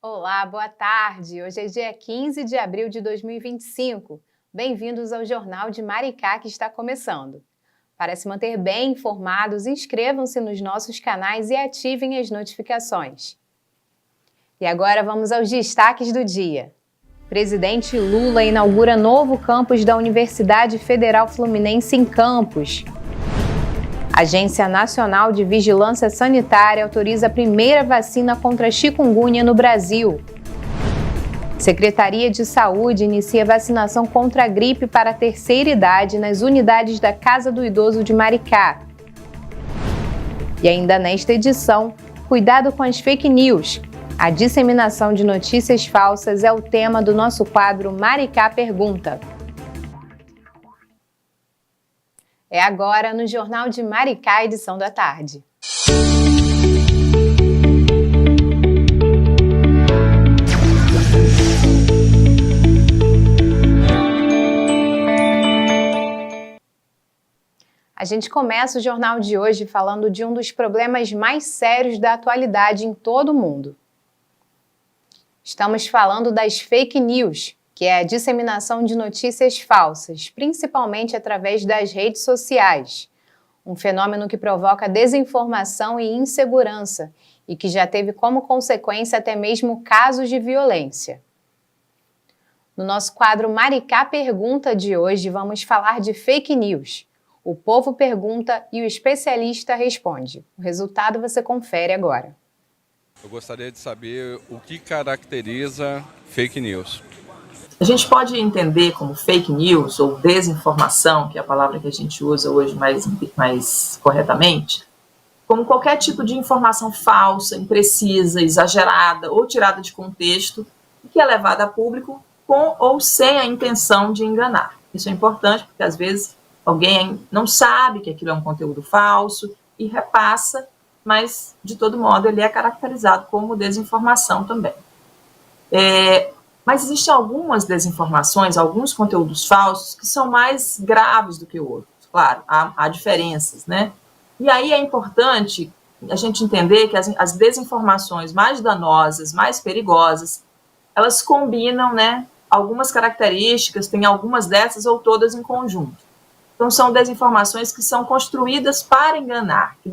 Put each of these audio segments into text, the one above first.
Olá, boa tarde. Hoje é dia 15 de abril de 2025. Bem-vindos ao Jornal de Maricá que está começando. Para se manter bem informados, inscrevam-se nos nossos canais e ativem as notificações. E agora vamos aos destaques do dia. Presidente Lula inaugura novo campus da Universidade Federal Fluminense em Campos. Agência Nacional de Vigilância Sanitária autoriza a primeira vacina contra a chikungunya no Brasil. Secretaria de Saúde inicia vacinação contra a gripe para a terceira idade nas unidades da Casa do Idoso de Maricá. E ainda nesta edição, cuidado com as fake news. A disseminação de notícias falsas é o tema do nosso quadro Maricá Pergunta. É agora no Jornal de Maricá, edição da tarde. A gente começa o jornal de hoje falando de um dos problemas mais sérios da atualidade em todo o mundo. Estamos falando das fake news, que é a disseminação de notícias falsas, principalmente através das redes sociais. Um fenômeno que provoca desinformação e insegurança e que já teve como consequência até mesmo casos de violência. No nosso quadro Maricá Pergunta de hoje, vamos falar de fake news. O povo pergunta e o especialista responde. O resultado você confere agora. Eu gostaria de saber o que caracteriza fake news. A gente pode entender como fake news ou desinformação, que é a palavra que a gente usa hoje mais corretamente, como qualquer tipo de informação falsa, imprecisa, exagerada ou tirada de contexto, que é levada a público com ou sem a intenção de enganar. Isso é importante porque às vezes alguém não sabe que aquilo é um conteúdo falso e repassa, mas de todo modo ele é caracterizado como desinformação também. Mas existem algumas desinformações, alguns conteúdos falsos que são mais graves do que outros. Claro, há diferenças, né? E aí é importante a gente entender que as desinformações mais danosas, mais perigosas, elas combinam, né, algumas características, tem algumas dessas ou todas em conjunto. Então são desinformações que são construídas para enganar, que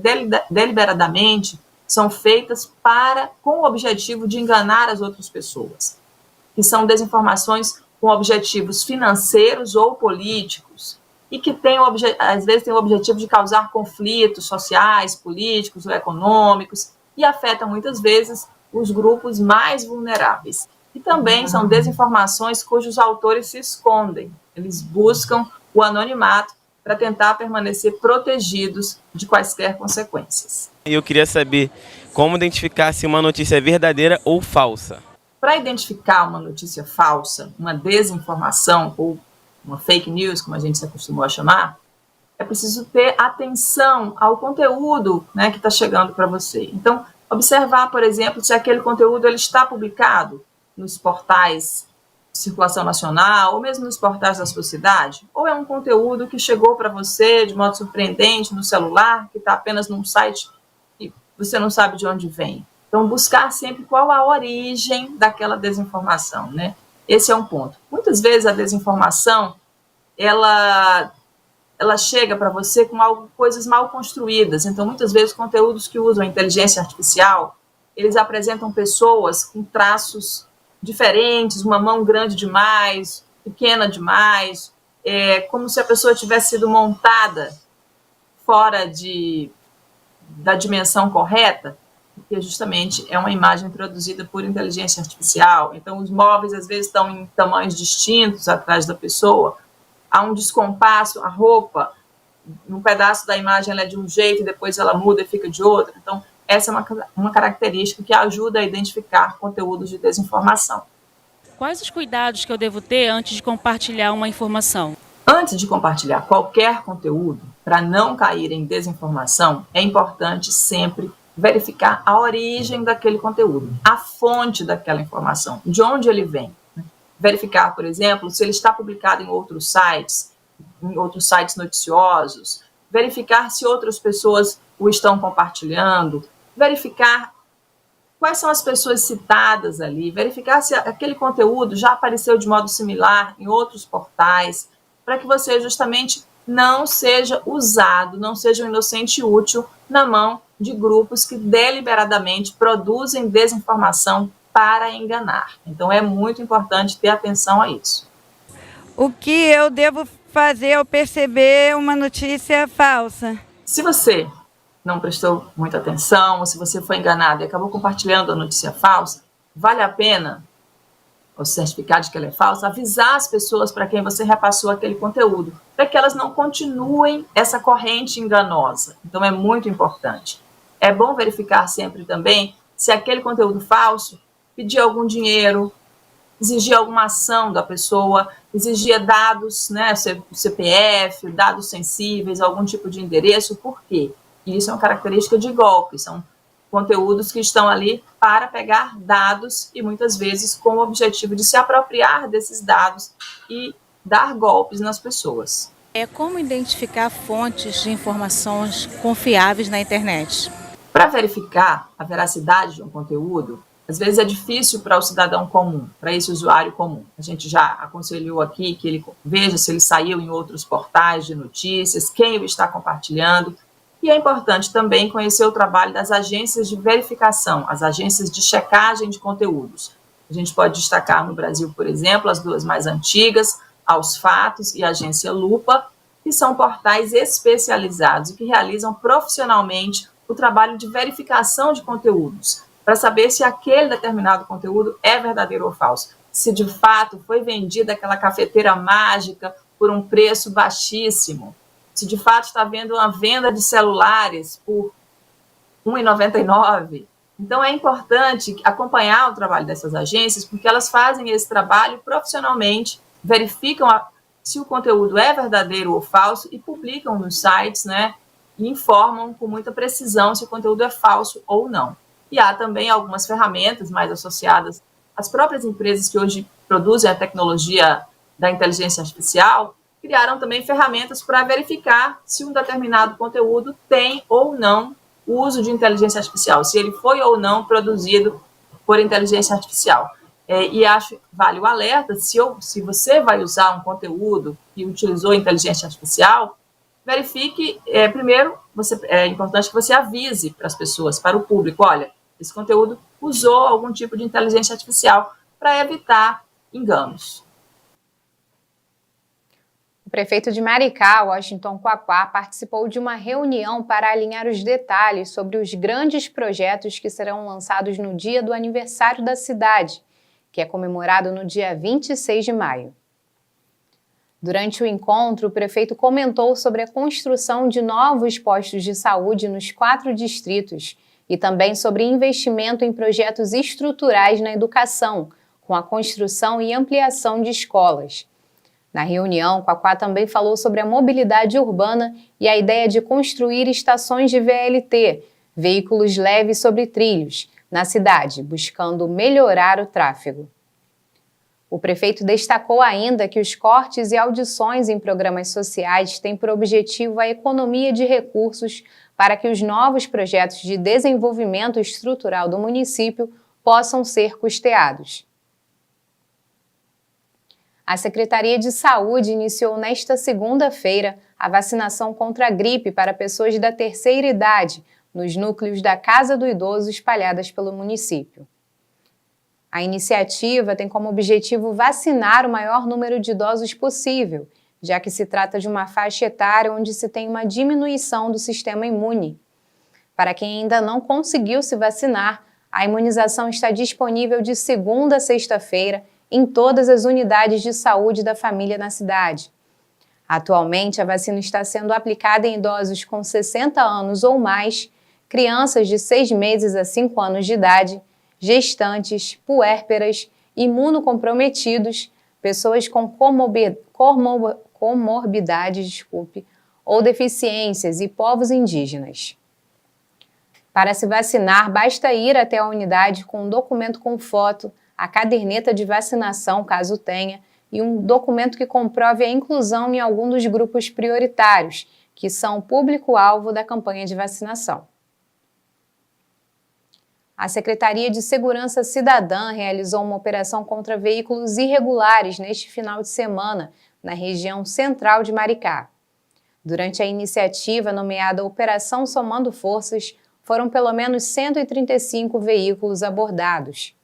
deliberadamente são feitas com o objetivo de enganar as outras pessoas. Que são desinformações com objetivos financeiros ou políticos e que às vezes têm o objetivo de causar conflitos sociais, políticos ou econômicos e afetam muitas vezes os grupos mais vulneráveis. E também são desinformações cujos autores se escondem, eles buscam o anonimato para tentar permanecer protegidos de quaisquer consequências. Eu queria saber como identificar se uma notícia é verdadeira ou falsa. Para identificar uma notícia falsa, uma desinformação ou uma fake news, como a gente se acostumou a chamar, é preciso ter atenção ao conteúdo, né, que está chegando para você. Então, observar, por exemplo, se aquele conteúdo ele está publicado nos portais de circulação nacional ou mesmo nos portais da sua cidade, ou é um conteúdo que chegou para você de modo surpreendente no celular, que está apenas num site e você não sabe de onde vem. Então, buscar sempre qual a origem daquela desinformação, né? Esse é um ponto. Muitas vezes a desinformação, ela chega para você com coisas mal construídas. Então, muitas vezes, conteúdos que usam a inteligência artificial, eles apresentam pessoas com traços diferentes, uma mão grande demais, pequena demais, como se a pessoa tivesse sido montada fora da dimensão correta, porque justamente é uma imagem produzida por inteligência artificial. Então, os móveis, às vezes, estão em tamanhos distintos atrás da pessoa. Há um descompasso, a roupa, um pedaço da imagem ela é de um jeito e depois ela muda e fica de outro. Então, essa é uma característica que ajuda a identificar conteúdos de desinformação. Quais os cuidados que eu devo ter antes de compartilhar uma informação? Antes de compartilhar qualquer conteúdo, para não cair em desinformação, é importante sempre verificar a origem daquele conteúdo, a fonte daquela informação, de onde ele vem. Verificar, por exemplo, se ele está publicado em outros sites noticiosos, verificar se outras pessoas o estão compartilhando, verificar quais são as pessoas citadas ali, verificar se aquele conteúdo já apareceu de modo similar em outros portais, para que você justamente não seja usado, não seja um inocente útil na mão de grupos que deliberadamente produzem desinformação para enganar. Então é muito importante ter atenção a isso. O que eu devo fazer ao perceber uma notícia falsa? Se você não prestou muita atenção, ou se você foi enganado e acabou compartilhando a notícia falsa, vale a pena, ao certificar de que ela é falsa, avisar as pessoas para quem você repassou aquele conteúdo, para que elas não continuem essa corrente enganosa. Então é muito importante. É bom verificar sempre também se aquele conteúdo falso pedir algum dinheiro, exigir alguma ação da pessoa, exigia dados, né, CPF, dados sensíveis, algum tipo de endereço. Por quê? Isso é uma característica de golpe, são conteúdos que estão ali para pegar dados e muitas vezes com o objetivo de se apropriar desses dados e dar golpes nas pessoas. Como identificar fontes de informações confiáveis na internet? Para verificar a veracidade de um conteúdo, às vezes é difícil para o cidadão comum, para esse usuário comum. A gente já aconselhou aqui que ele veja se ele saiu em outros portais de notícias, quem o está compartilhando. E é importante também conhecer o trabalho das agências de verificação, as agências de checagem de conteúdos. A gente pode destacar no Brasil, por exemplo, as duas mais antigas, Aos Fatos e a Agência Lupa, que são portais especializados e que realizam profissionalmente o trabalho de verificação de conteúdos, para saber se aquele determinado conteúdo é verdadeiro ou falso, se de fato foi vendida aquela cafeteira mágica por um preço baixíssimo, se de fato está havendo uma venda de celulares por R$ 1,99. Então é importante acompanhar o trabalho dessas agências, porque elas fazem esse trabalho profissionalmente, verificam se o conteúdo é verdadeiro ou falso e publicam nos sites, né, e informam com muita precisão se o conteúdo é falso ou não. E há também algumas ferramentas mais associadas às próprias empresas que hoje produzem a tecnologia da inteligência artificial, criaram também ferramentas para verificar se um determinado conteúdo tem ou não o uso de inteligência artificial, se ele foi ou não produzido por inteligência artificial. E vale o alerta, se você vai usar um conteúdo que utilizou inteligência artificial, verifique, primeiro, é importante que você avise para as pessoas, para o público, olha, esse conteúdo usou algum tipo de inteligência artificial para evitar enganos. O prefeito de Maricá, Washington Quaquá, participou de uma reunião para alinhar os detalhes sobre os grandes projetos que serão lançados no dia do aniversário da cidade, que é comemorado no dia 26 de maio. Durante o encontro, o prefeito comentou sobre a construção de novos postos de saúde nos 4 distritos e também sobre investimento em projetos estruturais na educação, com a construção e ampliação de escolas. Na reunião, Quaquá também falou sobre a mobilidade urbana e a ideia de construir estações de VLT, veículos leves sobre trilhos, na cidade, buscando melhorar o tráfego. O prefeito destacou ainda que os cortes e audições em programas sociais têm por objetivo a economia de recursos para que os novos projetos de desenvolvimento estrutural do município possam ser custeados. A Secretaria de Saúde iniciou nesta segunda-feira a vacinação contra a gripe para pessoas da terceira idade nos núcleos da Casa do Idoso espalhadas pelo município. A iniciativa tem como objetivo vacinar o maior número de idosos possível, já que se trata de uma faixa etária onde se tem uma diminuição do sistema imune. Para quem ainda não conseguiu se vacinar, a imunização está disponível de segunda a sexta-feira em todas as unidades de saúde da família na cidade. Atualmente, a vacina está sendo aplicada em idosos com 60 anos ou mais, crianças de 6 meses a 5 anos de idade, gestantes, puérperas, imunocomprometidos, pessoas com comorbidades, ou deficiências e povos indígenas. Para se vacinar, basta ir até a unidade com um documento com foto, a caderneta de vacinação, caso tenha, e um documento que comprove a inclusão em algum dos grupos prioritários, que são o público-alvo da campanha de vacinação. A Secretaria de Segurança Cidadã realizou uma operação contra veículos irregulares neste final de semana, na região central de Maricá. Durante a iniciativa nomeada Operação Somando Forças, foram pelo menos 135 veículos abordados.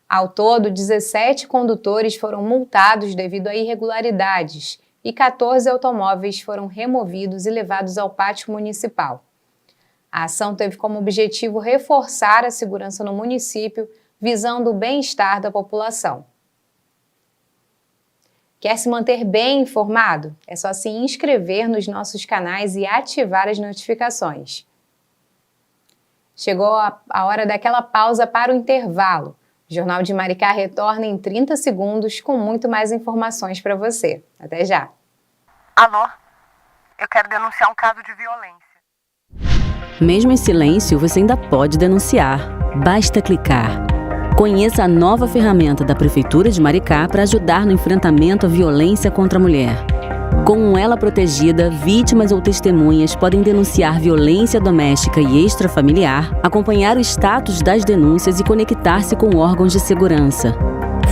Ao todo, 17 condutores foram multados devido a irregularidades e 14 automóveis foram removidos e levados ao pátio municipal. A ação teve como objetivo reforçar a segurança no município, visando o bem-estar da população. Quer se manter bem informado? É só se inscrever nos nossos canais e ativar as notificações. Chegou a hora daquela pausa para o intervalo. O Jornal de Maricá retorna em 30 segundos com muito mais informações para você. Até já! Alô? Eu quero denunciar um caso de violência. Mesmo em silêncio, você ainda pode denunciar. Basta clicar. Conheça a nova ferramenta da Prefeitura de Maricá para ajudar no enfrentamento à violência contra a mulher. Com ela protegida, vítimas ou testemunhas podem denunciar violência doméstica e extrafamiliar, acompanhar o status das denúncias e conectar-se com órgãos de segurança.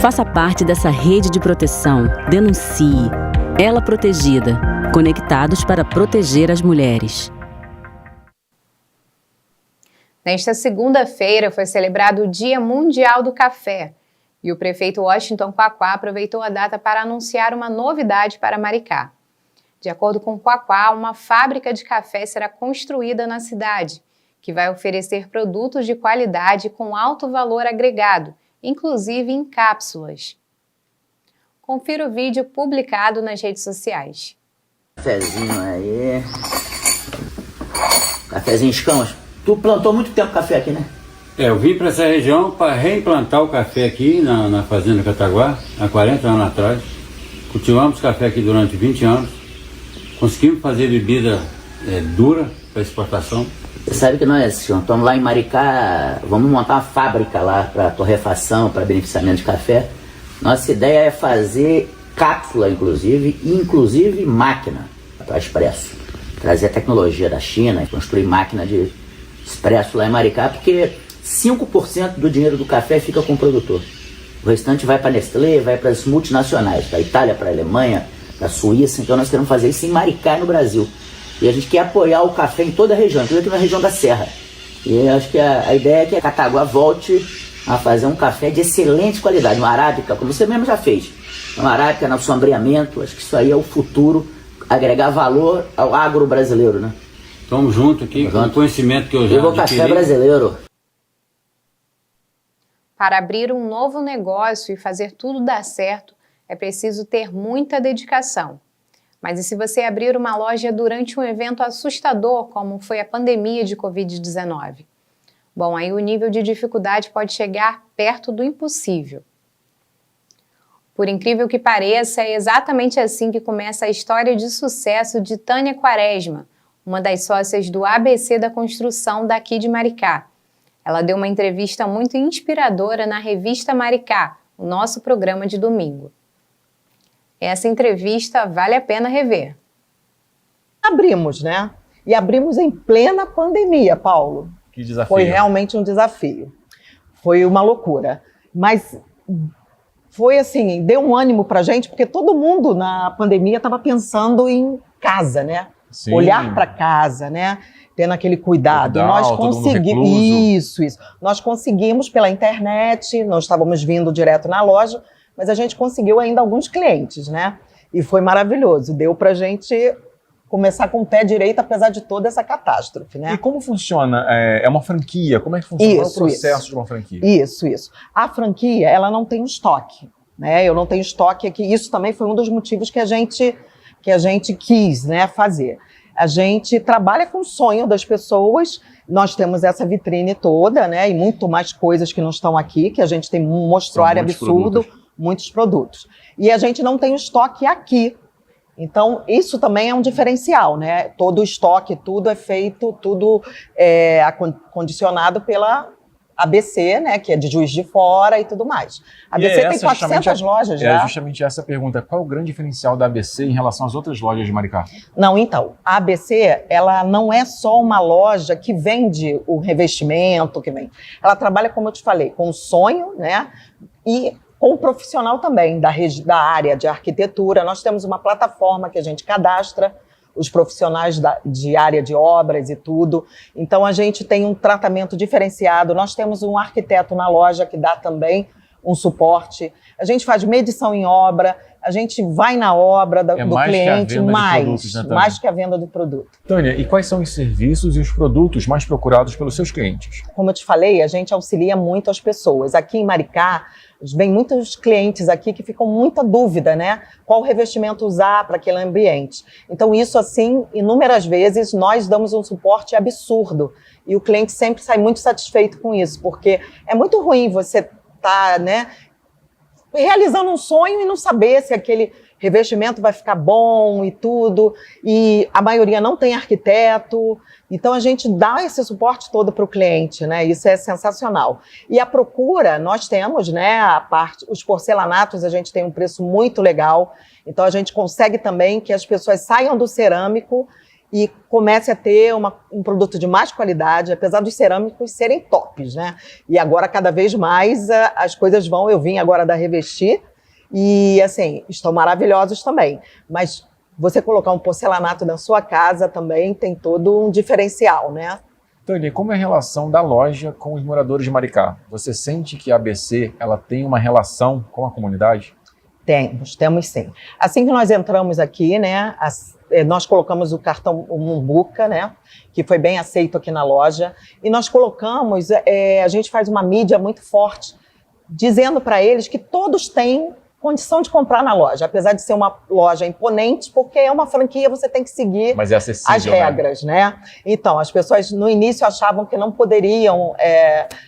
Faça parte dessa rede de proteção. Denuncie. Ela Protegida. Conectados para proteger as mulheres. Nesta segunda-feira foi celebrado o Dia Mundial do Café e o prefeito Washington Quaquá aproveitou a data para anunciar uma novidade para Maricá. De acordo com Quaquá, uma fábrica de café será construída na cidade, que vai oferecer produtos de qualidade com alto valor agregado, inclusive em cápsulas. Confira o vídeo publicado nas redes sociais. Cafezinho aí. Cafezinho escamas. Tu plantou muito tempo café aqui, né? Eu vim para essa região para reimplantar o café aqui na Fazenda Cataguá, há 40 anos atrás. Cultivamos café aqui durante 20 anos. Conseguimos fazer bebida dura para exportação. Você sabe que nós estamos lá em Maricá, vamos montar uma fábrica lá para torrefação, para beneficiamento de café. Nossa ideia é fazer cápsula, inclusive máquina para expresso. Trazer a tecnologia da China, construir máquina de expresso lá em Maricá, porque 5% do dinheiro do café fica com o produtor. O restante vai para a Nestlé, vai para as multinacionais, para a Itália, para a Alemanha, para a Suíça. Então nós queremos fazer isso em Maricá, no Brasil. E a gente quer apoiar o café em toda a região, inclusive aqui na região da Serra. E acho que a ideia é que a Cataguá volte a fazer um café de excelente qualidade, uma arábica, como você mesmo já fez. Uma arábica no sombreamento, acho que isso aí é o futuro, agregar valor ao agro brasileiro, né? Estamos juntos aqui, com o conhecimento que eu já adquiri. Café brasileiro. Para abrir um novo negócio e fazer tudo dar certo, é preciso ter muita dedicação. Mas e se você abrir uma loja durante um evento assustador, como foi a pandemia de Covid-19? Bom, aí o nível de dificuldade pode chegar perto do impossível. Por incrível que pareça, é exatamente assim que começa a história de sucesso de Tânia Quaresma, uma das sócias do ABC da Construção daqui de Maricá. Ela deu uma entrevista muito inspiradora na revista Maricá, o nosso programa de domingo. Essa entrevista vale a pena rever. Abrimos, né? E abrimos em plena pandemia, Paulo. Que desafio. Foi realmente um desafio. Foi uma loucura. Mas foi assim, deu um ânimo pra gente, porque todo mundo na pandemia estava pensando em casa, né? Sim. Olhar para casa, né? Tendo aquele cuidado. Nós conseguimos isso. Nós conseguimos pela internet, não estávamos vindo direto na loja, mas a gente conseguiu ainda alguns clientes, né? E foi maravilhoso. Deu pra gente começar com o pé direito, apesar de toda essa catástrofe, né? E como funciona? É uma franquia? Como é que funciona? Qual é o processo de uma franquia? Isso. A franquia, ela não tem um estoque, né? Eu não tenho estoque aqui. Isso também foi um dos motivos que a gente quis, né, fazer. A gente trabalha com o sonho das pessoas. Nós temos essa vitrine toda, né? E muito mais coisas que não estão aqui, que a gente tem um mostruário absurdo, muitos produtos. E a gente não tem o estoque aqui. Então, isso também é um diferencial, né? Todo o estoque, tudo é feito, tudo é condicionado pela ABC, né, que é de Juiz de Fora e tudo mais. A ABC tem 400 lojas já. É justamente essa a pergunta. Qual é o grande diferencial da ABC em relação às outras lojas de Maricá? Não, então, a ABC, ela não é só uma loja que vende o revestimento, que vende. Ela trabalha, como eu te falei, com o sonho, né, e com o profissional também da área de arquitetura. Nós temos uma plataforma que a gente cadastra os profissionais de área de obras e tudo. Então, a gente tem um tratamento diferenciado. Nós temos um arquiteto na loja que dá também um suporte. A gente faz medição em obra, a gente vai na obra do cliente, mais que a venda do produto. Tânia, e quais são os serviços e os produtos mais procurados pelos seus clientes? Como eu te falei, a gente auxilia muito as pessoas. Aqui em Maricá, vem muitos clientes aqui que ficam muita dúvida, né? Qual revestimento usar para aquele ambiente. Então, isso, assim, inúmeras vezes, nós damos um suporte absurdo. E o cliente sempre sai muito satisfeito com isso, porque é muito ruim você estar, né, realizando um sonho e não saber se aquele revestimento vai ficar bom e tudo. E a maioria não tem arquiteto. Então, a gente dá esse suporte todo para o cliente, né? Isso é sensacional. E a procura, nós temos, né, os porcelanatos, a gente tem um preço muito legal. Então, a gente consegue também que as pessoas saiam do cerâmico e comece a ter um produto de mais qualidade, apesar dos cerâmicos serem tops, né? E agora, cada vez mais, as coisas vão... Eu vim agora da Revestir e, assim, estão maravilhosos também. Mas você colocar um porcelanato na sua casa também tem todo um diferencial, né? Tânia, como é a relação da loja com os moradores de Maricá? Você sente que a ABC ela tem uma relação com a comunidade? Temos sim. Assim que nós entramos aqui, né, nós colocamos o cartão Mumbuca, né, que foi bem aceito aqui na loja, e nós colocamos, a gente faz uma mídia muito forte, dizendo para eles que todos têm condição de comprar na loja, apesar de ser uma loja imponente, porque é uma franquia, você tem que seguir as regras, né? Então, as pessoas no início achavam que não poderiam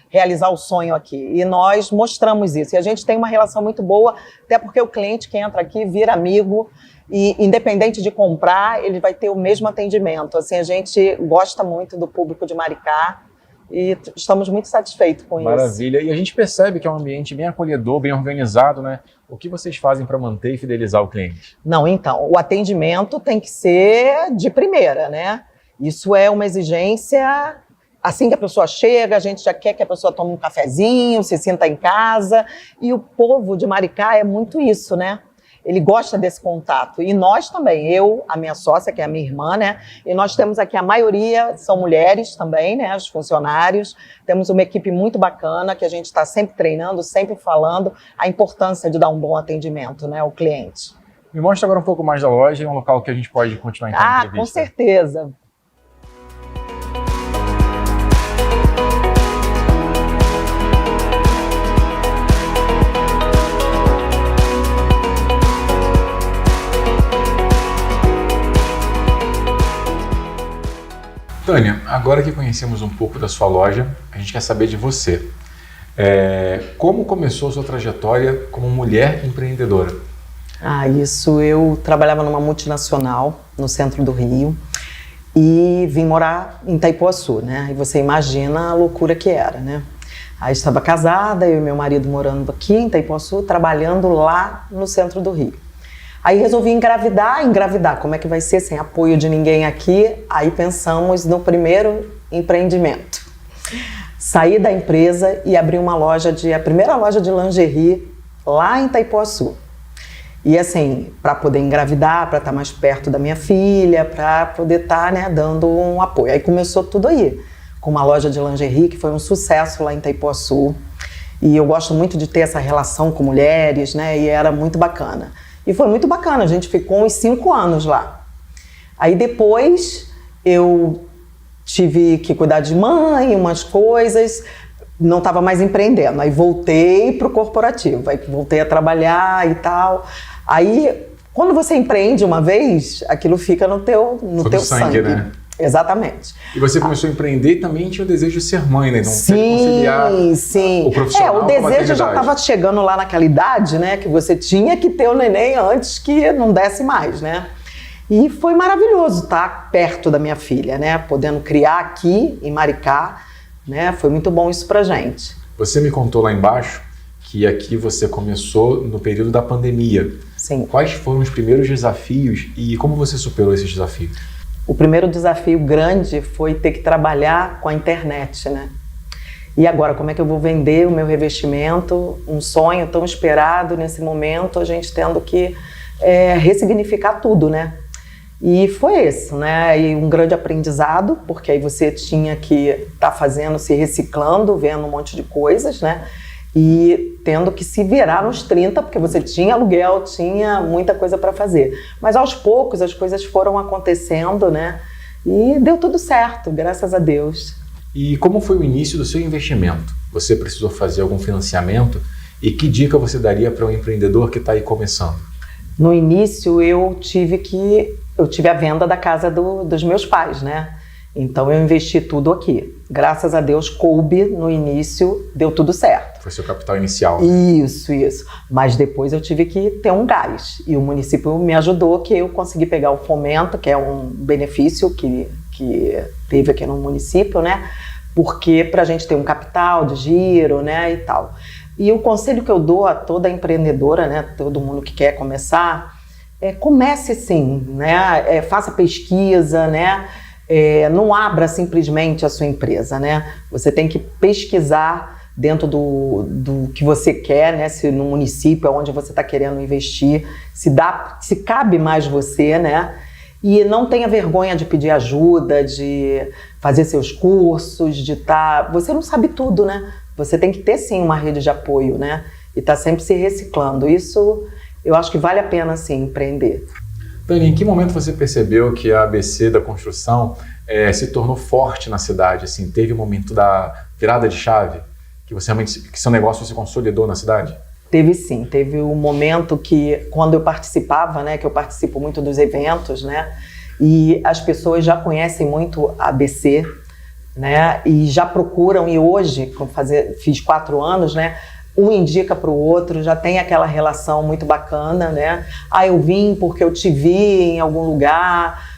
realizar o sonho aqui, e nós mostramos isso, e a gente tem uma relação muito boa, até porque o cliente que entra aqui vira amigo, e independente de comprar, ele vai ter o mesmo atendimento. Assim, a gente gosta muito do público de Maricá, e estamos muito satisfeitos com isso. Maravilha. E a gente percebe que é um ambiente bem acolhedor, bem organizado, né? O que vocês fazem para manter e fidelizar o cliente? Não, então, o atendimento tem que ser de primeira, né? Isso é uma exigência. Assim que a pessoa chega, a gente já quer que a pessoa tome um cafezinho, se sinta em casa. E o povo de Maricá é muito isso, né? Ele gosta desse contato. E nós também, eu, a minha sócia, que é a minha irmã, né? E nós temos aqui, a maioria são mulheres também, né? Os funcionários. Temos uma equipe muito bacana, que a gente está sempre treinando, sempre falando a importância de dar um bom atendimento, né, ao cliente. Me mostra agora um pouco mais da loja, um local que a gente pode continuar então a entrevista. Com certeza. Tânia, agora que conhecemos um pouco da sua loja, a gente quer saber de você. Como começou a sua trajetória como mulher empreendedora? Isso, eu trabalhava numa multinacional no centro do Rio e vim morar em Itaipuaçu, né? E você imagina a loucura que era, né? Aí estava casada, eu e meu marido morando aqui em Itaipuaçu, trabalhando lá no centro do Rio. Aí resolvi engravidar, como é que vai ser sem apoio de ninguém aqui? Aí pensamos no primeiro empreendimento. Saí da empresa e abri a primeira loja de lingerie lá em Itaipuaçu. E assim, para poder engravidar, para estar mais perto da minha filha, para poder estar, né, dando um apoio. Aí começou tudo aí, com uma loja de lingerie que foi um sucesso lá em Itaipuaçu. E eu gosto muito de ter essa relação com mulheres, né, e era muito bacana. E foi muito bacana, a gente ficou uns 5 anos lá. Aí depois eu tive que cuidar de mãe, umas coisas, não estava mais empreendendo. Aí voltei para o corporativo, aí voltei a trabalhar e tal. Aí, quando você empreende uma vez, aquilo fica no teu sangue. Né? Exatamente. E você começou a empreender e também tinha o desejo de ser mãe, né? Então, conciliar o profissional o desejo já estava chegando lá naquela idade, né? Que você tinha que ter o neném antes que não desse mais, né? E foi maravilhoso estar perto da minha filha, né? Podendo criar aqui em Maricá, né? Foi muito bom isso pra gente. Você me contou lá embaixo que aqui você começou no período da pandemia. Sim. Quais foram os primeiros desafios e como você superou esses desafios? O primeiro desafio grande foi ter que trabalhar com a internet, né? E agora, como é que eu vou vender o meu revestimento? Um sonho tão esperado nesse momento, a gente tendo que ressignificar tudo, né? E foi isso, né? E um grande aprendizado, porque aí você tinha que estar fazendo, se reciclando, vendo um monte de coisas, né? E tendo que se virar nos 30, porque você tinha aluguel, tinha muita coisa para fazer. Mas aos poucos as coisas foram acontecendo, né? E deu tudo certo, graças a Deus. E como foi o início do seu investimento? Você precisou fazer algum financiamento? E que dica você daria para um empreendedor que está aí começando? No início eu tive a venda da casa dos meus pais, né? Então eu investi tudo aqui. Graças a Deus coube no início, deu tudo certo. Foi seu capital inicial. Isso. Mas depois eu tive que ter um gás. E o município me ajudou, que eu consegui pegar o fomento, que é um benefício que teve aqui no município, né? Porque pra gente ter um capital de giro, né, e tal. E o conselho que eu dou a toda empreendedora, né, todo mundo que quer começar, comece sim, né, faça pesquisa, né, não abra simplesmente a sua empresa, né, você tem que pesquisar dentro do que você quer, né, se no município onde você está querendo investir, se cabe mais você, né, e não tenha vergonha de pedir ajuda, de fazer seus cursos, você não sabe tudo, né, você tem que ter sim uma rede de apoio, né, e tá sempre se reciclando. Isso eu acho que vale a pena sim empreender. Dani, em que momento você percebeu que a ABC da construção se tornou forte na cidade? Assim, teve um momento da virada de chave que seu negócio se consolidou na cidade? Teve sim, teve um momento que quando eu participava, né, que eu participo muito dos eventos, né, e as pessoas já conhecem muito a ABC, né, e já procuram, e hoje, fiz 4 anos, né, um indica para o outro, já tem aquela relação muito bacana, né, eu vim porque eu te vi em algum lugar,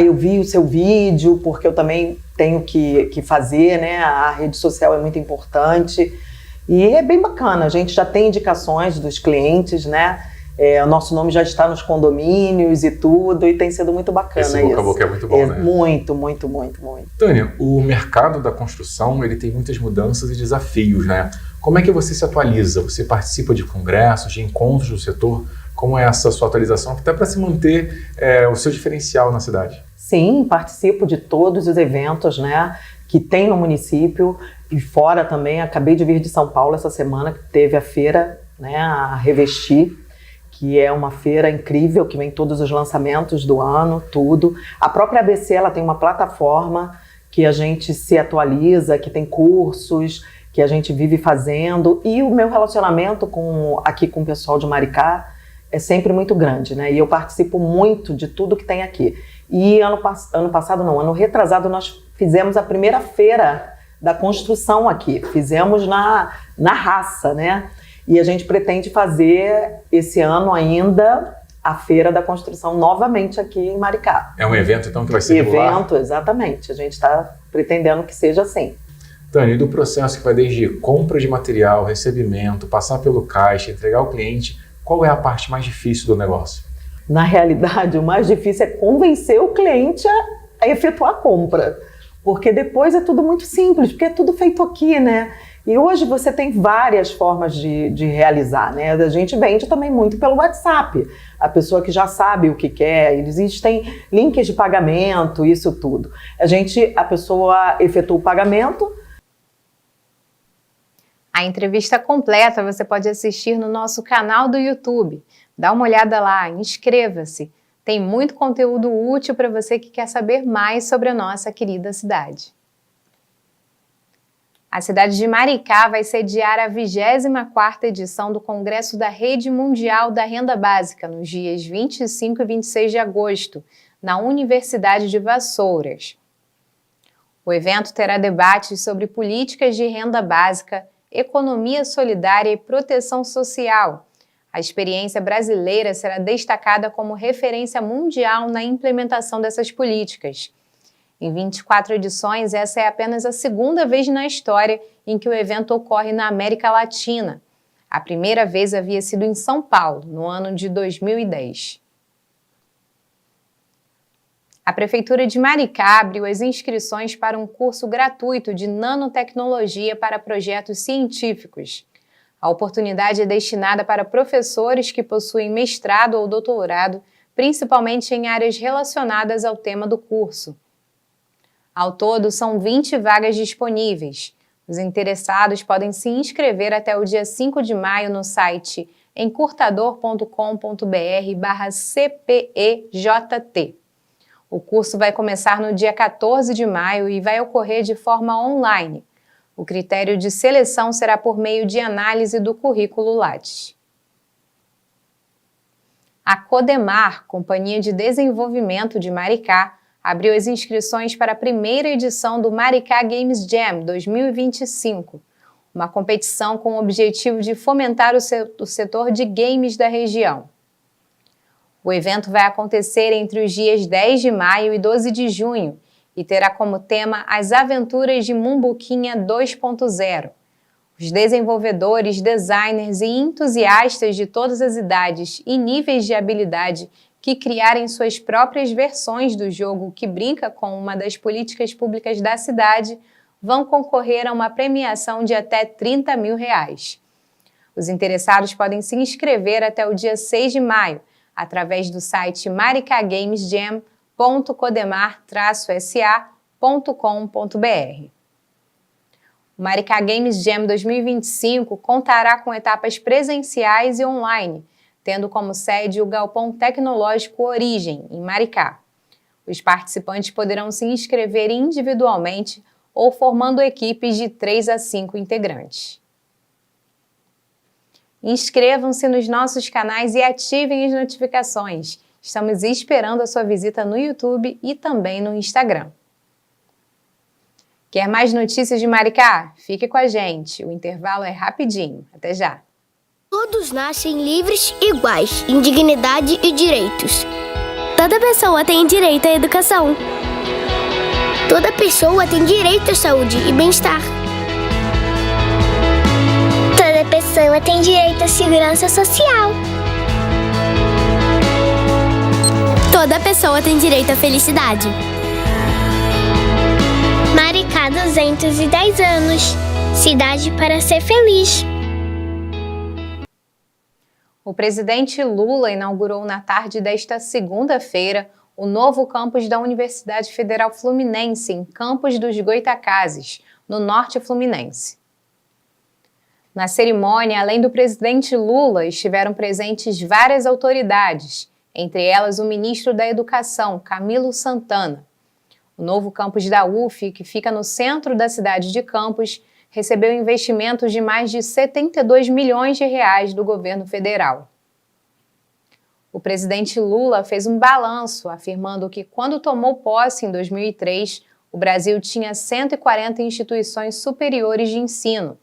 eu vi o seu vídeo porque eu também tenho que fazer, né, a rede social é muito importante. E é bem bacana, a gente já tem indicações dos clientes, né? O nosso nome já está nos condomínios e tudo, e tem sido muito bacana isso. Esse boca a boca é muito bom, né? Muito, muito. Tânia, o mercado da construção, ele tem muitas mudanças e desafios, né? Como é que você se atualiza? Você participa de congressos, de encontros do setor? Como é essa sua atualização, até para se manter o seu diferencial na cidade? Sim, participo de todos os eventos, né, que tem no município e fora também. Acabei de vir de São Paulo essa semana, que teve a feira, né, a Revestir, que é uma feira incrível, que vem todos os lançamentos do ano, tudo. A própria ABC, ela tem uma plataforma que a gente se atualiza, que tem cursos, que a gente vive fazendo, e o meu relacionamento aqui com o pessoal de Maricá é sempre muito grande, né? E eu participo muito de tudo que tem aqui. E ano retrasado, nós fizemos a primeira feira da construção aqui. Fizemos na raça, né? E a gente pretende fazer esse ano ainda a feira da construção novamente aqui em Maricá. É um evento, então, que vai ser regular? Evento, exatamente. A gente está pretendendo que seja assim. Tânia, e do processo que vai desde compra de material, recebimento, passar pelo caixa, entregar ao cliente, qual é a parte mais difícil do negócio? Na realidade, o mais difícil é convencer o cliente a efetuar a compra, porque depois é tudo muito simples, porque é tudo feito aqui, né? E hoje você tem várias formas de realizar, né? A gente vende também muito pelo WhatsApp, a pessoa que já sabe o que quer, existem links de pagamento, isso tudo. A pessoa efetua o pagamento. A entrevista completa você pode assistir no nosso canal do YouTube. Dá uma olhada lá, inscreva-se. Tem muito conteúdo útil para você que quer saber mais sobre a nossa querida cidade. A cidade de Maricá vai sediar a 24ª edição do Congresso da Rede Mundial da Renda Básica, nos dias 25 e 26 de agosto, na Universidade de Vassouras. O evento terá debates sobre políticas de renda básica, economia solidária e proteção social. A experiência brasileira será destacada como referência mundial na implementação dessas políticas. Em 24 edições, essa é apenas a segunda vez na história em que o evento ocorre na América Latina. A primeira vez havia sido em São Paulo, no ano de 2010. A Prefeitura de Maricá abriu as inscrições para um curso gratuito de nanotecnologia para projetos científicos. A oportunidade é destinada para professores que possuem mestrado ou doutorado, principalmente em áreas relacionadas ao tema do curso. Ao todo, são 20 vagas disponíveis. Os interessados podem se inscrever até o dia 5 de maio no site encurtador.com.br/CPEJT. O curso vai começar no dia 14 de maio e vai ocorrer de forma online. O critério de seleção será por meio de análise do currículo Lattes. A Codemar, Companhia de Desenvolvimento de Maricá, abriu as inscrições para a primeira edição do Maricá Games Jam 2025, uma competição com o objetivo de fomentar o setor de games da região. O evento vai acontecer entre os dias 10 de maio e 12 de junho e terá como tema as aventuras de Mumbuquinha 2.0. Os desenvolvedores, designers e entusiastas de todas as idades e níveis de habilidade que criarem suas próprias versões do jogo que brinca com uma das políticas públicas da cidade vão concorrer a uma premiação de até R$30 mil. Os interessados podem se inscrever até o dia 6 de maio, através do site maricagamesjam.codemar-sa.com.br. O Maricá Games Jam 2025 contará com etapas presenciais e online, tendo como sede o Galpão Tecnológico Origem, em Maricá. Os participantes poderão se inscrever individualmente ou formando equipes de 3 a 5 integrantes. Inscrevam-se nos nossos canais e ativem as notificações. Estamos esperando a sua visita no YouTube e também no Instagram. Quer mais notícias de Maricá? Fique com a gente. O intervalo é rapidinho. Até já! Todos nascem livres e iguais, em dignidade e direitos. Toda pessoa tem direito à educação. Toda pessoa tem direito à saúde e bem-estar. Toda pessoa tem direito à segurança social. Toda pessoa tem direito à felicidade. Maricá, 210 anos. Cidade para ser feliz. O presidente Lula inaugurou na tarde desta segunda-feira o novo campus da Universidade Federal Fluminense, em Campos dos Goytacazes, no norte fluminense. Na cerimônia, além do presidente Lula, estiveram presentes várias autoridades, entre elas o ministro da Educação, Camilo Santana. O novo campus da UF, que fica no centro da cidade de Campos, recebeu investimentos de mais de 72 milhões de reais do governo federal. O presidente Lula fez um balanço, afirmando que, quando tomou posse em 2003, o Brasil tinha 140 instituições superiores de ensino.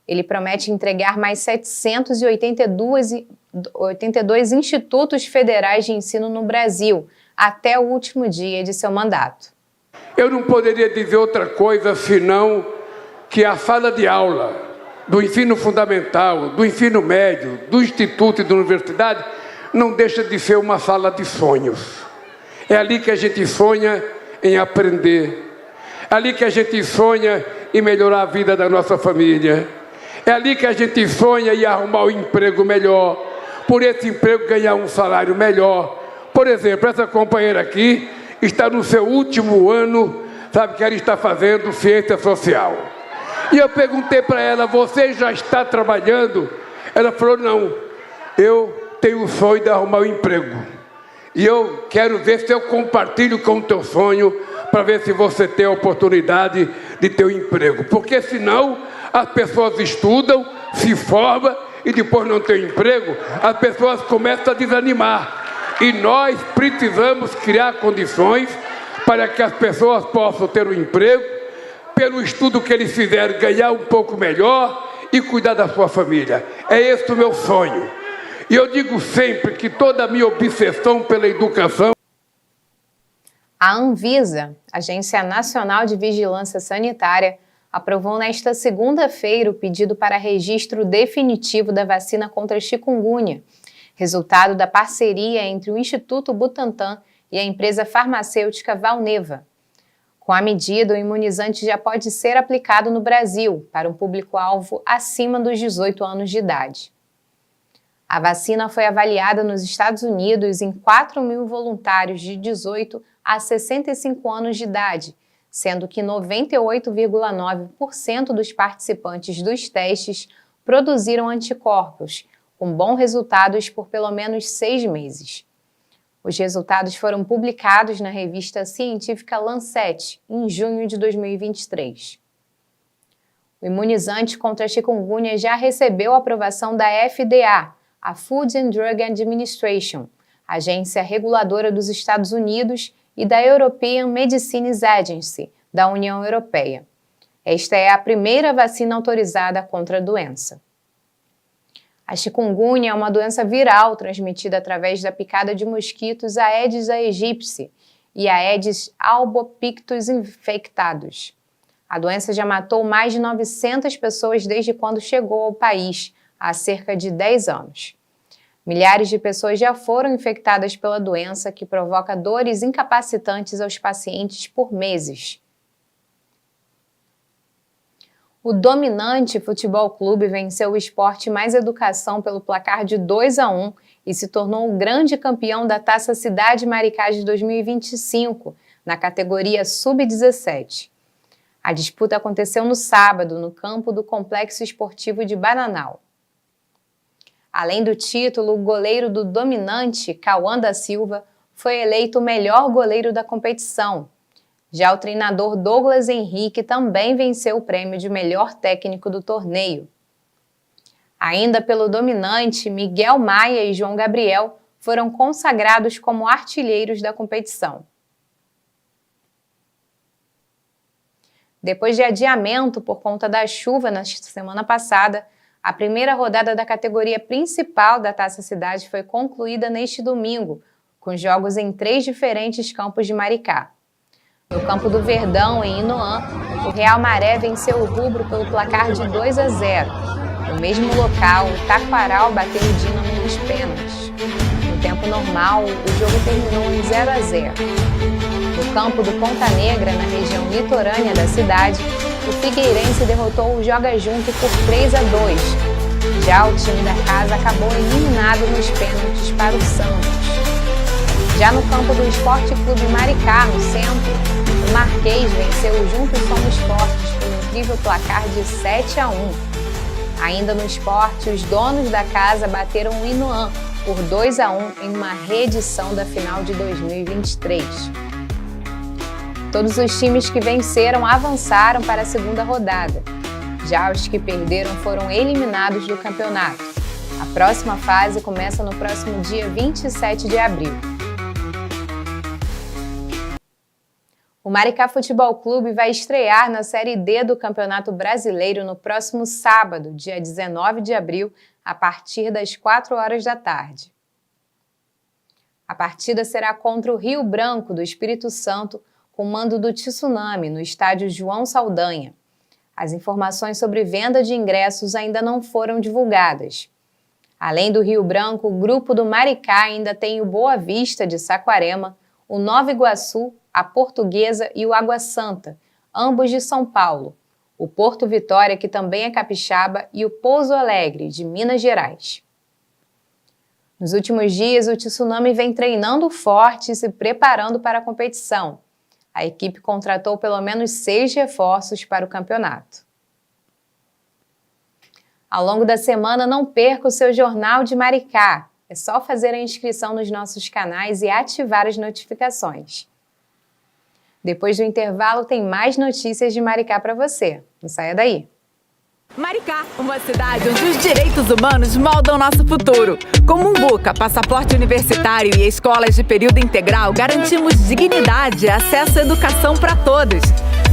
Ele promete entregar mais 782 institutos federais de ensino no Brasil, até o último dia de seu mandato. Eu não poderia dizer outra coisa senão que a sala de aula do ensino fundamental, do ensino médio, do instituto e da universidade não deixa de ser uma sala de sonhos. É ali que a gente sonha em aprender. É ali que a gente sonha em melhorar a vida da nossa família. É ali que a gente sonha em arrumar um emprego melhor. Por esse emprego ganhar um salário melhor. Por exemplo, essa companheira aqui está no seu último ano, sabe que ela está fazendo ciência social. E eu perguntei para ela, você já está trabalhando? Ela falou, não, eu tenho o sonho de arrumar um emprego. E eu quero ver se eu compartilho com o teu sonho, para ver se você tem a oportunidade de ter um emprego. Porque senão as pessoas estudam, se formam e depois não tem emprego, as pessoas começam a desanimar. E nós precisamos criar condições para que as pessoas possam ter um emprego, pelo estudo que eles fizeram, ganhar um pouco melhor e cuidar da sua família. É esse o meu sonho. E eu digo sempre que toda a minha obsessão pela educação... A Anvisa, Agência Nacional de Vigilância Sanitária, aprovou nesta segunda-feira o pedido para registro definitivo da vacina contra a chikungunya, resultado da parceria entre o Instituto Butantan e a empresa farmacêutica Valneva. Com a medida, o imunizante já pode ser aplicado no Brasil para um público-alvo acima dos 18 anos de idade. A vacina foi avaliada nos Estados Unidos em 4.000 voluntários de 18 a 65 anos de idade, sendo que 98,9% dos participantes dos testes produziram anticorpos, com bons resultados por pelo menos 6 meses. Os resultados foram publicados na revista científica Lancet, em junho de 2023. O imunizante contra a chikungunya já recebeu a aprovação da FDA, a Food and Drug Administration, agência reguladora dos Estados Unidos, e da European Medicines Agency, da União Europeia. Esta é a primeira vacina autorizada contra a doença. A chikungunya é uma doença viral transmitida através da picada de mosquitos Aedes aegypti e Aedes albopictus infectados. A doença já matou mais de 900 pessoas desde quando chegou ao país, há cerca de 10 anos. Milhares de pessoas já foram infectadas pela doença, que provoca dores incapacitantes aos pacientes por meses. O Dominante Futebol Clube venceu o Esporte Mais Educação pelo placar de 2-1 e se tornou o grande campeão da Taça Cidade Maricá de 2025, na categoria Sub-17. A disputa aconteceu no sábado, no campo do Complexo Esportivo de Bananal. Além do título, o goleiro do Dominante, Cauã da Silva, foi eleito o melhor goleiro da competição. Já o treinador Douglas Henrique também venceu o prêmio de melhor técnico do torneio. Ainda pelo Dominante, Miguel Maia e João Gabriel foram consagrados como artilheiros da competição. Depois de adiamento por conta da chuva na semana passada, a primeira rodada da categoria principal da Taça Cidade foi concluída neste domingo, com jogos em 3 diferentes campos de Maricá. No campo do Verdão, em Inoã, o Real Maré venceu o Rubro pelo placar de 2-0. No mesmo local, o Taquaral bateu o Dínamo nos pênaltis. No tempo normal, o jogo terminou em 0-0. No campo do Ponta Negra, na região litorânea da cidade, o Figueirense derrotou o Joga Junto por 3-2. Já o time da casa acabou eliminado nos pênaltis para o Santos. Já no campo do Esporte Clube Maricá, no centro, o Marquês venceu o Juntos Somos Fortes pelo incrível placar de 7-1. Ainda no esporte, os donos da casa bateram o Inoã por 2-1 em uma reedição da final de 2023. Todos os times que venceram avançaram para a segunda rodada. Já os que perderam foram eliminados do campeonato. A próxima fase começa no próximo dia 27 de abril. O Maricá Futebol Clube vai estrear na Série D do Campeonato Brasileiro no próximo sábado, dia 19 de abril, a partir das 4 horas da tarde. A partida será contra o Rio Branco, do Espírito Santo, com mando do Tsunami, no estádio João Saldanha. As informações sobre venda de ingressos ainda não foram divulgadas. Além do Rio Branco, o grupo do Maricá ainda tem o Boa Vista, de Saquarema, o Nova Iguaçu, a Portuguesa e o Água Santa, ambos de São Paulo, o Porto Vitória, que também é capixaba, e o Pouso Alegre, de Minas Gerais. Nos últimos dias, o Tsunami vem treinando forte e se preparando para a competição. A equipe contratou pelo menos 6 reforços para o campeonato. Ao longo da semana, não perca o seu Jornal de Maricá. É só fazer a inscrição nos nossos canais e ativar as notificações. Depois do intervalo, tem mais notícias de Maricá para você. Não saia daí! Maricá, uma cidade onde os direitos humanos moldam nosso futuro. Com Mumbuca, passaporte universitário e escolas de período integral, garantimos dignidade e acesso à educação para todos.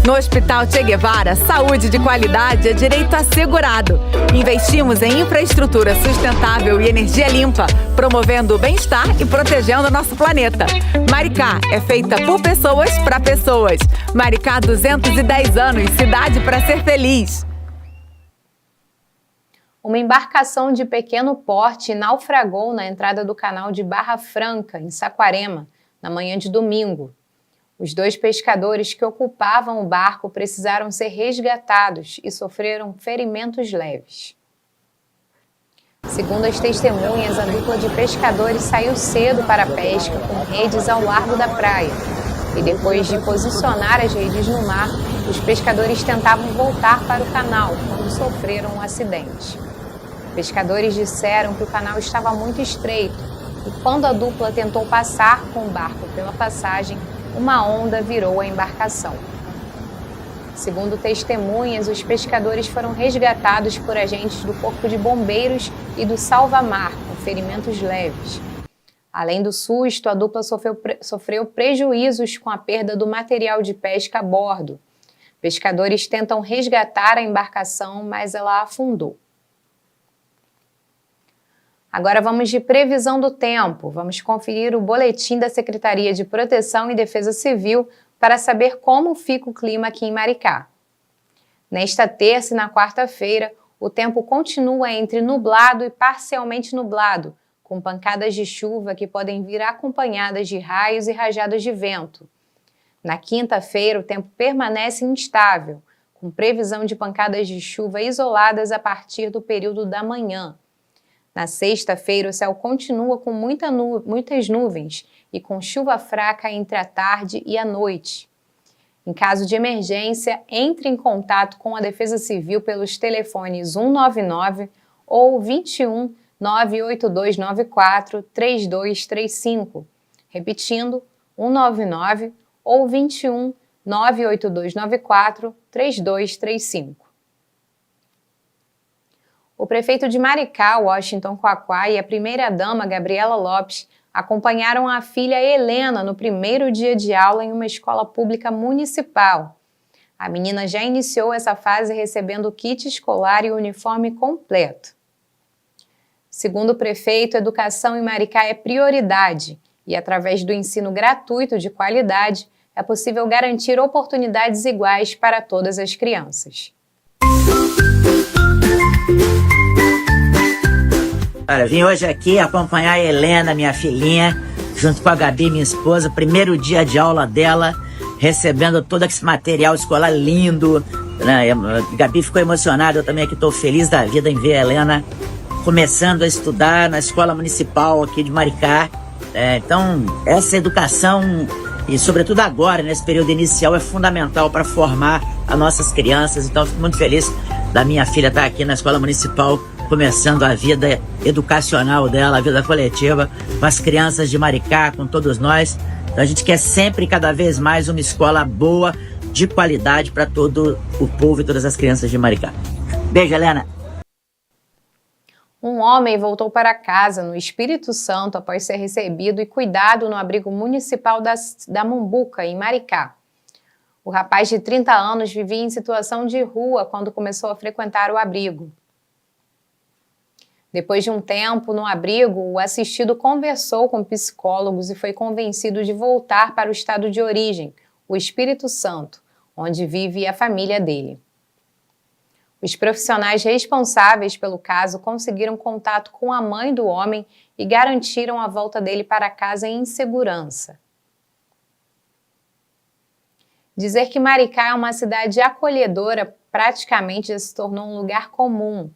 No Hospital Che Guevara, saúde de qualidade é direito assegurado. Investimos em infraestrutura sustentável e energia limpa, promovendo o bem-estar e protegendo o nosso planeta. Maricá é feita por pessoas para pessoas. Maricá, 210 anos, cidade para ser feliz. Uma embarcação de pequeno porte naufragou na entrada do canal de Barra Franca, em Saquarema, na manhã de domingo. Os 2 pescadores que ocupavam o barco precisaram ser resgatados e sofreram ferimentos leves. Segundo as testemunhas, a dupla de pescadores saiu cedo para a pesca com redes ao largo da praia. E depois de posicionar as redes no mar, os pescadores tentavam voltar para o canal quando sofreram um acidente. Pescadores disseram que o canal estava muito estreito e quando a dupla tentou passar com o barco pela passagem, uma onda virou a embarcação. Segundo testemunhas, os pescadores foram resgatados por agentes do Corpo de Bombeiros e do Salva-Mar, com ferimentos leves. Além do susto, a dupla sofreu prejuízos com a perda do material de pesca a bordo. Pescadores tentam resgatar a embarcação, mas ela afundou. Agora vamos de previsão do tempo. Vamos conferir o boletim da Secretaria de Proteção e Defesa Civil para saber como fica o clima aqui em Maricá. Nesta terça e na quarta-feira, o tempo continua entre nublado e parcialmente nublado, com pancadas de chuva que podem vir acompanhadas de raios e rajadas de vento. Na quinta-feira, o tempo permanece instável, com previsão de pancadas de chuva isoladas a partir do período da manhã. Na sexta-feira, o céu continua com muitas nuvens e com chuva fraca entre a tarde e a noite. Em caso de emergência, entre em contato com a Defesa Civil pelos telefones 199 ou 21 98294 3235. Repetindo, 199 ou 21 98294 3235. O prefeito de Maricá, Washington Quaquá, e a primeira-dama, Gabriela Lopes, acompanharam a filha Helena no primeiro dia de aula em uma escola pública municipal. A menina já iniciou essa fase recebendo o kit escolar e o uniforme completo. Segundo o prefeito, a educação em Maricá é prioridade e, através do ensino gratuito de qualidade, é possível garantir oportunidades iguais para todas as crianças. Olha, vim hoje aqui acompanhar a Helena, minha filhinha, junto com a Gabi, minha esposa, primeiro dia de aula dela, recebendo todo esse material escolar lindo, né? A Gabi ficou emocionada, eu também aqui estou feliz da vida em ver a Helena começando a estudar na escola municipal aqui de Maricá. Então, essa educação, e sobretudo agora, nesse período inicial, é fundamental para formar as nossas crianças. Então, fico muito feliz da minha filha estar aqui na escola municipal, começando a vida educacional dela, a vida coletiva, com as crianças de Maricá, com todos nós. Então a gente quer sempre, cada vez mais, uma escola boa, de qualidade para todo o povo e todas as crianças de Maricá. Beijo, Helena. Um homem voltou para casa no Espírito Santo após ser recebido e cuidado no abrigo municipal da Mumbuca, em Maricá. O rapaz de 30 anos vivia em situação de rua quando começou a frequentar o abrigo. Depois de um tempo no abrigo, o assistido conversou com psicólogos e foi convencido de voltar para o estado de origem, o Espírito Santo, onde vive a família dele. Os profissionais responsáveis pelo caso conseguiram contato com a mãe do homem e garantiram a volta dele para casa em segurança. Dizer que Maricá é uma cidade acolhedora praticamente já se tornou um lugar comum.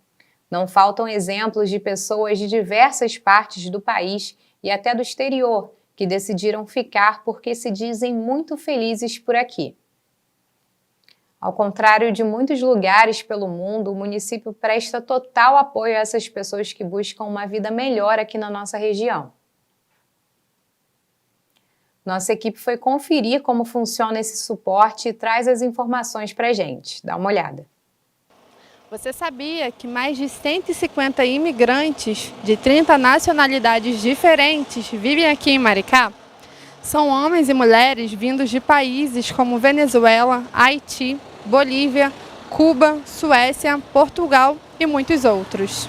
Não faltam exemplos de pessoas de diversas partes do país e até do exterior que decidiram ficar porque se dizem muito felizes por aqui. Ao contrário de muitos lugares pelo mundo, o município presta total apoio a essas pessoas que buscam uma vida melhor aqui na nossa região. Nossa equipe foi conferir como funciona esse suporte e traz as informações para a gente. Dá uma olhada. Você sabia que mais de 150 imigrantes de 30 nacionalidades diferentes vivem aqui em Maricá? São homens e mulheres vindos de países como Venezuela, Haiti, Bolívia, Cuba, Suécia, Portugal e muitos outros.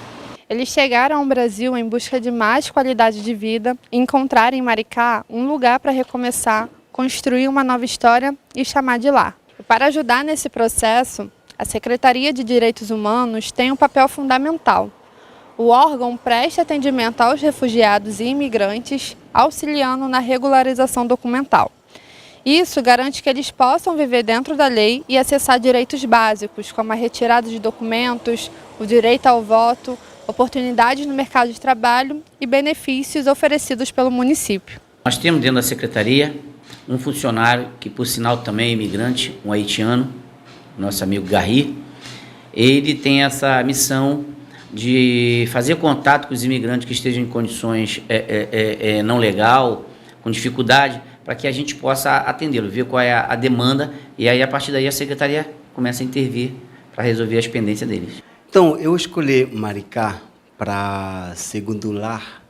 Eles chegaram ao Brasil em busca de mais qualidade de vida e encontraram em Maricá um lugar para recomeçar, construir uma nova história e chamar de lar. E para ajudar nesse processo, a Secretaria de Direitos Humanos tem um papel fundamental. O órgão presta atendimento aos refugiados e imigrantes, auxiliando na regularização documental. Isso garante que eles possam viver dentro da lei e acessar direitos básicos, como a retirada de documentos, o direito ao voto, oportunidades no mercado de trabalho e benefícios oferecidos pelo município. Nós temos dentro da Secretaria um funcionário que, por sinal, também é imigrante, um haitiano, nosso amigo Garri. Ele tem essa missão de fazer contato com os imigrantes que estejam em condições não legal, com dificuldade, para que a gente possa atendê-lo, ver qual é a demanda, e aí, a partir daí, a Secretaria começa a intervir para resolver as pendências deles. Então, eu escolhi Maricá para segundo lar,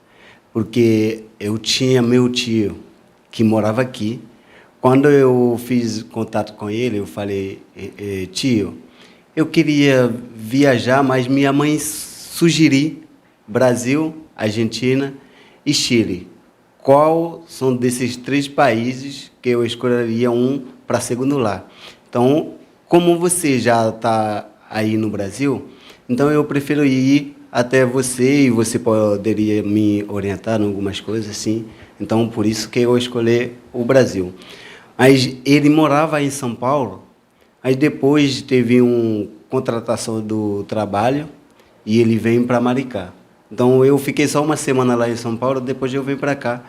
porque eu tinha meu tio que morava aqui. Quando eu fiz contato com ele, eu falei, tio, eu queria viajar, mas minha mãe sugeriu Brasil, Argentina e Chile. Qual são desses 3 países que eu escolheria um para segundo lar? Então, como você já está aí no Brasil, então eu prefiro ir até você e você poderia me orientar em algumas coisas assim. Então, por isso que eu escolhi o Brasil. Mas ele morava em São Paulo, aí depois teve uma contratação do trabalho e ele vem para Maricá. Então, eu fiquei só uma semana lá em São Paulo, depois eu vim para cá.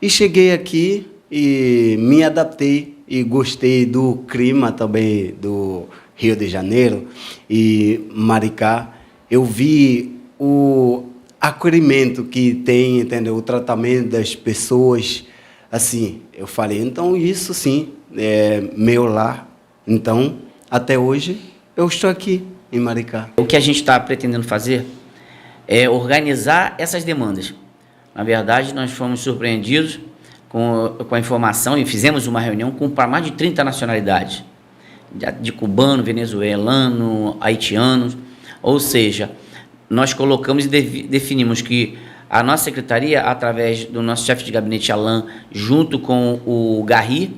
E cheguei aqui e me adaptei e gostei do clima também do Rio de Janeiro e Maricá. Eu vi o acolhimento que tem, entendeu? O tratamento das pessoas, assim, eu falei, então isso sim é meu lar. Então, até hoje, eu estou aqui em Maricá. O que a gente está pretendendo fazer é organizar essas demandas. Na verdade, nós fomos surpreendidos com a informação e fizemos uma reunião para mais de 30 nacionalidades, de cubano, venezuelano, haitianos, ou seja, nós colocamos e definimos que a nossa secretaria, através do nosso chefe de gabinete, Alain, junto com o Garri,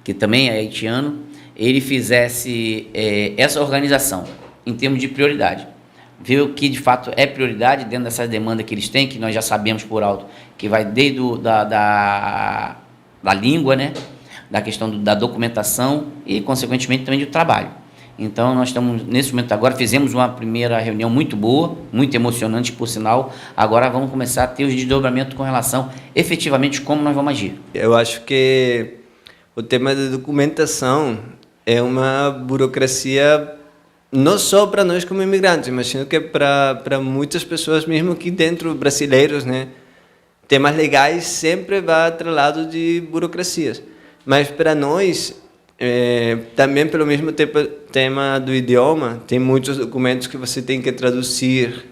que também é haitiano, ele fizesse essa organização em termos de prioridade. Ver o que de fato é prioridade dentro dessas demandas que eles têm, que nós já sabemos por alto, que vai desde da língua, né, da questão da documentação e, consequentemente, também do trabalho. Então, nós estamos, nesse momento agora, fizemos uma primeira reunião muito boa, muito emocionante, por sinal. Agora vamos começar a ter os desdobramentos com relação, efetivamente, como nós vamos agir. Eu acho que o tema da documentação é uma burocracia não só para nós como imigrantes, imagino que para muitas pessoas mesmo aqui dentro, brasileiros, né? Temas legais sempre vai atrelado de burocracias. Mas para nós, também pelo mesmo tema do idioma, tem muitos documentos que você tem que traduzir.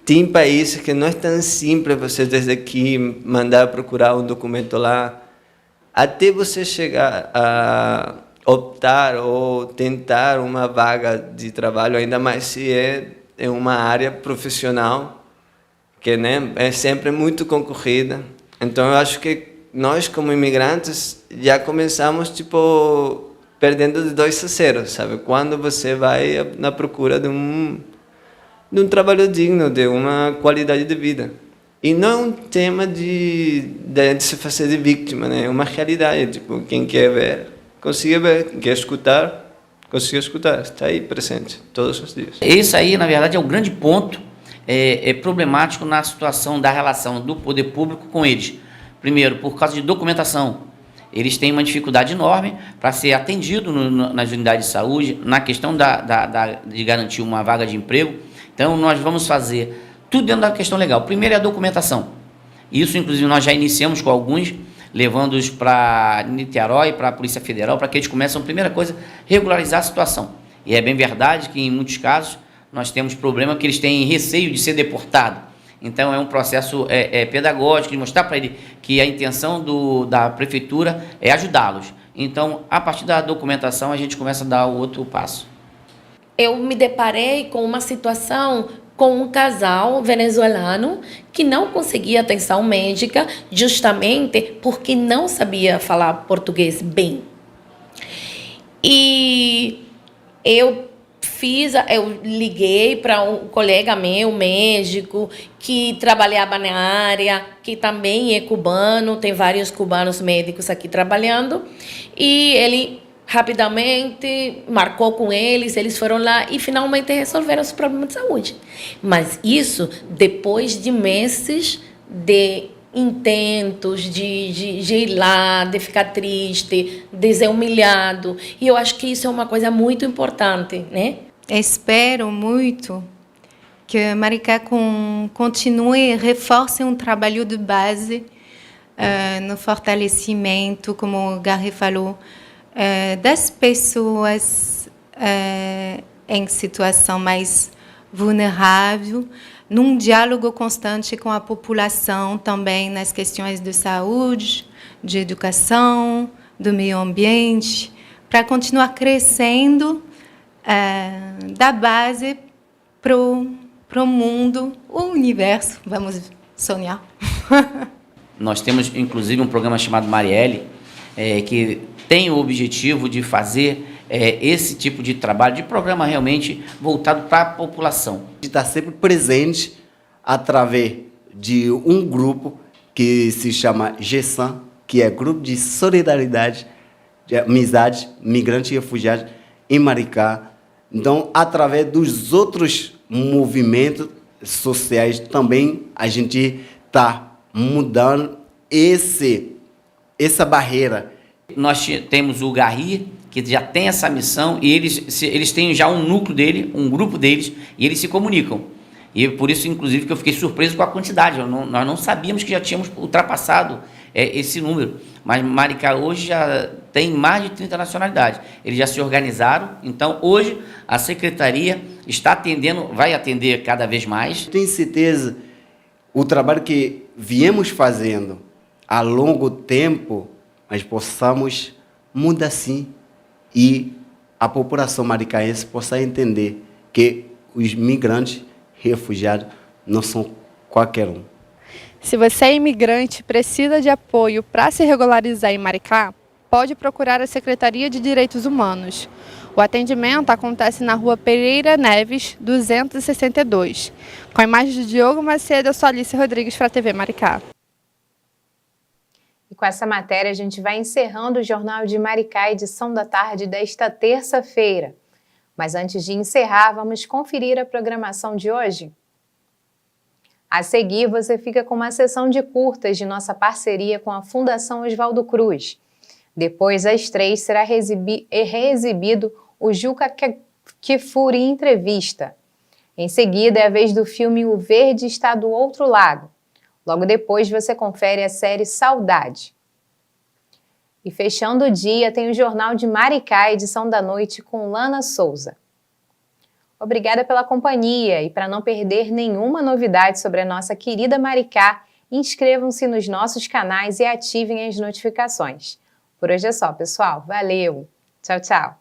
Tem países que não é tão simples você desde aqui mandar procurar um documento lá, até você chegar a optar ou tentar uma vaga de trabalho, ainda mais se é uma área profissional, que, né, é sempre muito concorrida. Então, eu acho que nós, como imigrantes, já começamos, perdendo de 2-0, sabe? Quando você vai na procura de um trabalho digno, de uma qualidade de vida. E não é um tema de se fazer de vítima, né? É uma realidade, quem quer ver, consiga ver, quem quer escutar, consiga escutar, está aí presente todos os dias. Isso aí, na verdade, é o grande ponto problemático na situação da relação do poder público com eles. Primeiro, por causa de documentação. Eles têm uma dificuldade enorme para ser atendido nas unidades de saúde, na questão de garantir uma vaga de emprego. Então, nós vamos fazer tudo dentro da questão legal. Primeiro é a documentação. Isso, inclusive, nós já iniciamos com alguns, levando-os para Niterói, para a Polícia Federal, para que eles comecem, primeira coisa, regularizar a situação. E é bem verdade que, em muitos casos, nós temos problema que eles têm receio de ser deportado. Então é um processo pedagógico de mostrar para ele que a intenção da prefeitura é ajudá-los. Então, a partir da documentação, a gente começa a dar o outro passo. Eu me deparei com uma situação com um casal venezuelano que não conseguia atenção médica justamente porque não sabia falar português bem. E eu liguei para um colega meu, médico, que trabalhava na área, que também é cubano, tem vários cubanos médicos aqui trabalhando, e ele rapidamente marcou com eles foram lá e finalmente resolveram os problemas de saúde. Mas isso depois de meses de intentos de ir lá, de ficar triste, de ser humilhado. E eu acho que isso é uma coisa muito importante, né? Espero muito que Maricá continue e reforce um trabalho de base no fortalecimento, como o Gary falou, das pessoas em situação mais vulnerável, num diálogo constante com a população também nas questões de saúde, de educação, do meio ambiente, para continuar crescendo da base para o mundo, o universo, vamos sonhar. Nós temos, inclusive, um programa chamado Marielle, que tem o objetivo de fazer esse tipo de trabalho, de programa realmente voltado para a população. Está sempre presente através de um grupo que se chama GESAM, que é Grupo de Solidariedade, de Amizade, Migrante e Refugiado em Maricá. Então, através dos outros movimentos sociais também a gente está mudando essa barreira. Nós temos o Gary, que já tem essa missão, e eles têm já um núcleo dele, um grupo deles, e eles se comunicam. E por isso, inclusive, que eu fiquei surpreso com a quantidade. Nós não sabíamos que já tínhamos ultrapassado esse número. Mas Maricá hoje já tem mais de 30 nacionalidades. Eles já se organizaram. Então, hoje, a Secretaria está atendendo, vai atender cada vez mais. Tenho certeza, o trabalho que viemos fazendo a longo tempo, nós possamos mudar sim e a população maricaense possa entender que os migrantes refugiados não são qualquer um. Se você é imigrante e precisa de apoio para se regularizar em Maricá, pode procurar a Secretaria de Direitos Humanos. O atendimento acontece na Rua Pereira Neves, 262. Com a imagem de Diogo Macedo, eu sou Alice Rodrigues para a TV Maricá. E com essa matéria a gente vai encerrando o Jornal de Maricá, edição da tarde desta terça-feira. Mas antes de encerrar, vamos conferir a programação de hoje? A seguir, você fica com uma sessão de curtas de nossa parceria com a Fundação Oswaldo Cruz. Depois, às 3, será reexibido o Juca Kfouri Entrevista. Em seguida, é a vez do filme O Verde Está do Outro Lado. Logo depois, você confere a série Saudade. E fechando o dia, tem o Jornal de Maricá, edição da noite, com Lana Souza. Obrigada pela companhia e para não perder nenhuma novidade sobre a nossa querida Maricá, inscrevam-se nos nossos canais e ativem as notificações. Por hoje é só, pessoal. Valeu! Tchau, tchau!